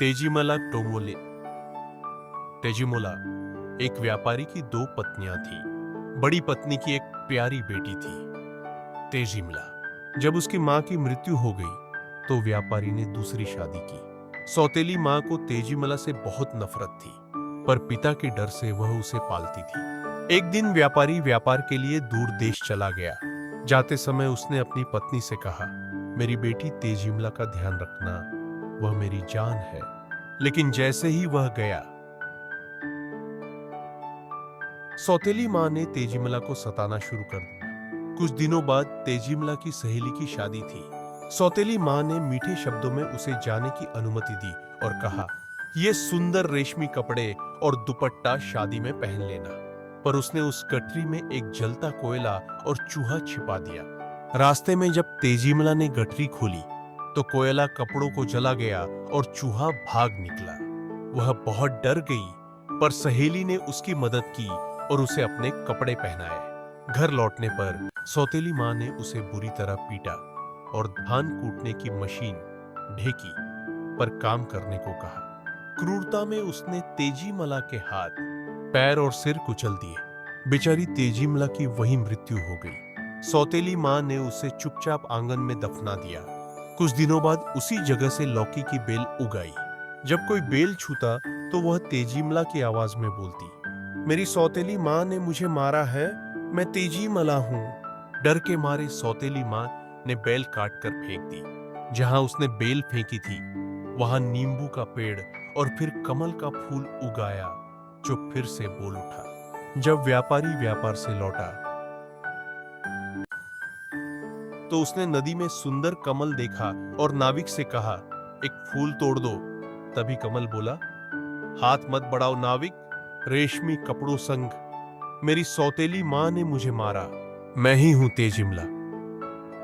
तेजीमला टोमोले। तेजीमोला एक व्यापारी की दो पत्नियां थी। बड़ी पत्नी की एक प्यारी बेटी थी तेजीमला। जब उसकी मां की मृत्यु हो गई तो व्यापारी ने दूसरी शादी की। सौतेली मां को तेजीमला से बहुत नफरत थी, पर पिता के डर से वह उसे पालती थी। एक दिन व्यापारी व्यापार के लिए दूर देश चला गया। जाते समय उसने अपनी पत्नी से कहा, मेरी बेटी तेजीमला का ध्यान रखना, वह मेरी जान है। लेकिन जैसे ही वह गया, सौतेली मां ने तेजीमला को सताना शुरू कर दिया। कुछ दिनों बाद तेजीमला की सहेली की शादी थी। सौतेली मां ने मीठे शब्दों में उसे जाने की अनुमति दी और कहा, ये सुंदर रेशमी कपड़े और दुपट्टा शादी में पहन लेना। पर उसने उस गठरी में एक जलता कोयला और चूहा छिपा दिया। रास्ते में जब तेजीमला ने गठरी खोली तो कोयला कपड़ों को जला गया और चूहा भाग निकला। वह बहुत डर गई, पर सहेली ने उसकी मदद की और उसे अपने कपड़े पहनाए। घर लौटने पर सौतेली मां ने उसे बुरी तरह पीटा और धान कूटने की मशीन ढेकी पर काम करने को कहा। क्रूरता में उसने तेजीमला के हाथ, पैर और सिर कुचल दिए। बेचारी तेजीमला की वही मृत्यु हो गई। सौतेली मां ने उसे चुपचाप आंगन में दफना दिया। कुछ दिनों बाद उसी जगह से लौकी की बेल उग आई। जब कोई बेल छूता तो वह तेजीमला की आवाज में बोलती, मेरी सौतेली मां ने मुझे मारा है, मैं तेजीमला हूं। डर के मारे सौतेली मां ने बेल काट कर फेंक दी। जहां उसने बेल फेंकी थी वहां नींबू का पेड़ और फिर कमल का फूल उगाया, जो फिर से बोल उठा। जब व्यापारी व्यापार से लौटा तो उसने नदी में सुंदर कमल देखा और नाविक से कहा, एक फूल तोड़ दो। तभी कमल बोला, हाथ मत बढ़ाओ नाविक, रेशमी कपड़ों संग मेरी सौतेली मां ने मुझे मारा, मैं ही हूं तेजीमला।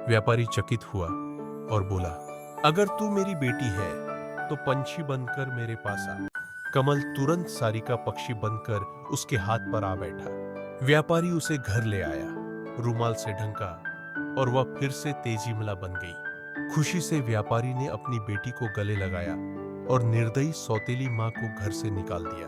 व्यापारी चकित हुआ और बोला, अगर तू मेरी बेटी है तो पंछी बनकर मेरे पास आ। कमल तुरंत सारिका पक्षी बनकर उसके हाथ पर आ बैठा। व्यापारी उसे घर ले आया, रुमाल से ढंका और वह फिर से तेजीमला बन गई। खुशी से व्यापारी ने अपनी बेटी को गले लगाया और निर्दयी सौतेली मां को घर से निकाल दिया।